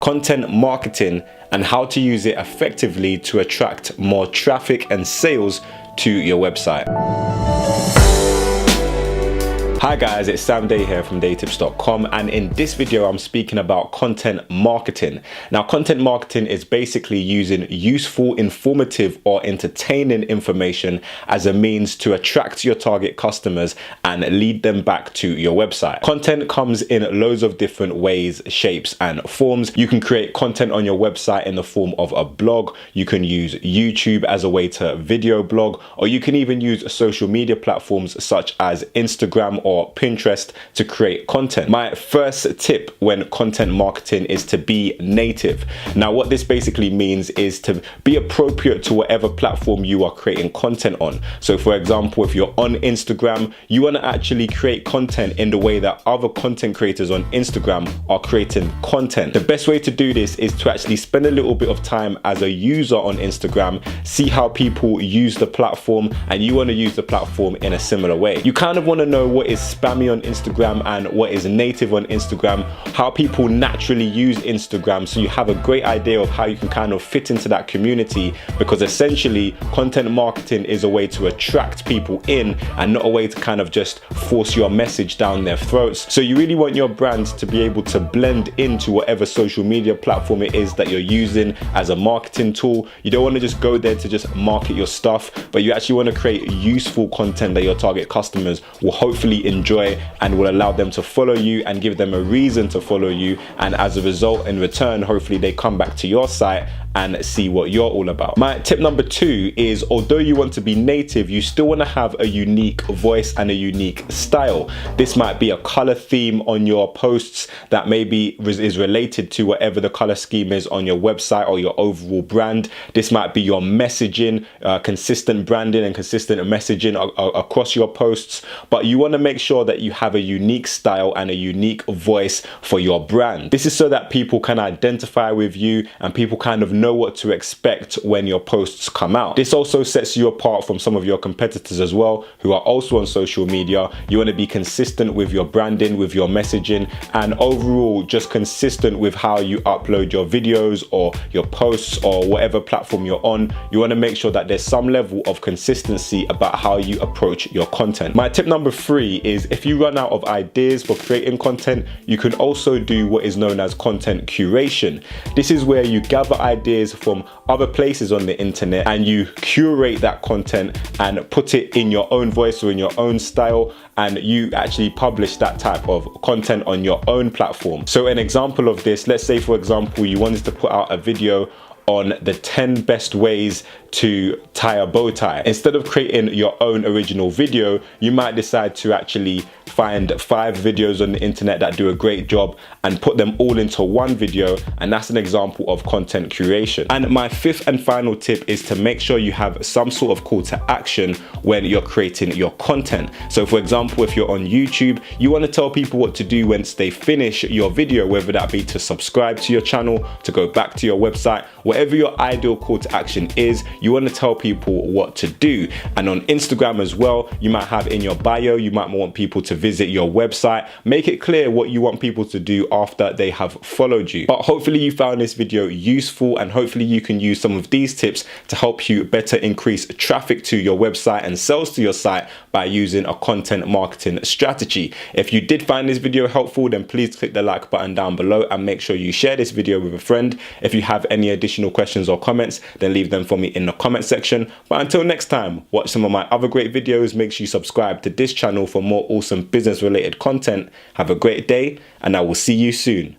content marketing, and how to use it effectively to attract more traffic and sales to your website. Hi guys, it's Sam Day here from DeyTips.com, and in this video I'm speaking about content marketing. Now, content marketing is basically using useful, informative or entertaining information as a means to attract your target customers and lead them back to your website. Content comes in loads of different ways, shapes and forms. You can create content on your website in the form of a blog. You can use YouTube as a way to video blog, or you can even use social media platforms such as Instagram or Pinterest to create content. My first tip when content marketing is to be native. Now, what this basically means is to be appropriate to whatever platform you are creating content on. So for example, if you're on Instagram, you want to actually create content in the way that other content creators on Instagram are creating content. The best way to do this is to actually spend a little bit of time as a user on Instagram, see how people use the platform, and you want to use the platform in a similar way. You kind of want to know what is spammy on Instagram and what is native on Instagram, how people naturally use Instagram, so you have a great idea of how you can kind of fit into that community, because essentially content marketing is a way to attract people in and not a way to kind of just force your message down their throats. So you really want your brand to be able to blend into whatever social media platform it is that you're using as a marketing tool. You don't want to just go there to just market your stuff, but you actually want to create useful content that your target customers will hopefully enjoy and will allow them to follow you and give them a reason to follow you, and as a result, in return, hopefully they come back to your site and see what you're all about. My tip number 2 is, although you want to be native, you still want to have a unique voice and a unique style. This might be a color theme on your posts that maybe is related to whatever the color scheme is on your website or your overall brand. This might be your messaging, consistent branding and consistent messaging across your posts, but you want to make sure that you have a unique style and a unique voice for your brand. This is so that people can identify with you and people kind of know what to expect when your posts come out. This also sets you apart from some of your competitors as well, who are also on social media. You want to be consistent with your branding, with your messaging, and overall just consistent with how you upload your videos or your posts or whatever platform you're on. You want to make sure that there's some level of consistency about how you approach your content. My tip number 3 is, if you run out of ideas for creating content, you can also do what is known as content curation. This is where you gather ideas from other places on the internet and you curate that content and put it in your own voice or in your own style, and you actually publish that type of content on your own platform. So an example of this, let's say for example you wanted to put out a video on the 10 best ways to tie a bow tie. Instead of creating your own original video, you might decide to actually find 5 videos on the internet that do a great job and put them all into one video, and that's an example of content curation. And my 5th and final tip is to make sure you have some sort of call to action when you're creating your content. So for example, if you're on YouTube, you want to tell people what to do once they finish your video, whether that be to subscribe to your channel, to go back to your website, whatever your ideal call to action is, you want to tell people what to do. And on Instagram as well, you might have in your bio, you might want people to visit your website. Make it clear what you want people to do after they have followed you. But hopefully you found this video useful, and hopefully you can use some of these tips to help you better increase traffic to your website and sales to your site by using a content marketing strategy. If you did find this video helpful, then please click the like button down below and make sure you share this video with a friend. If you have any additional questions or comments, then leave them for me in the comment section. But until next time, watch some of my other great videos. Make sure you subscribe to this channel for more awesome business related content. Have a great day, and I will see you soon.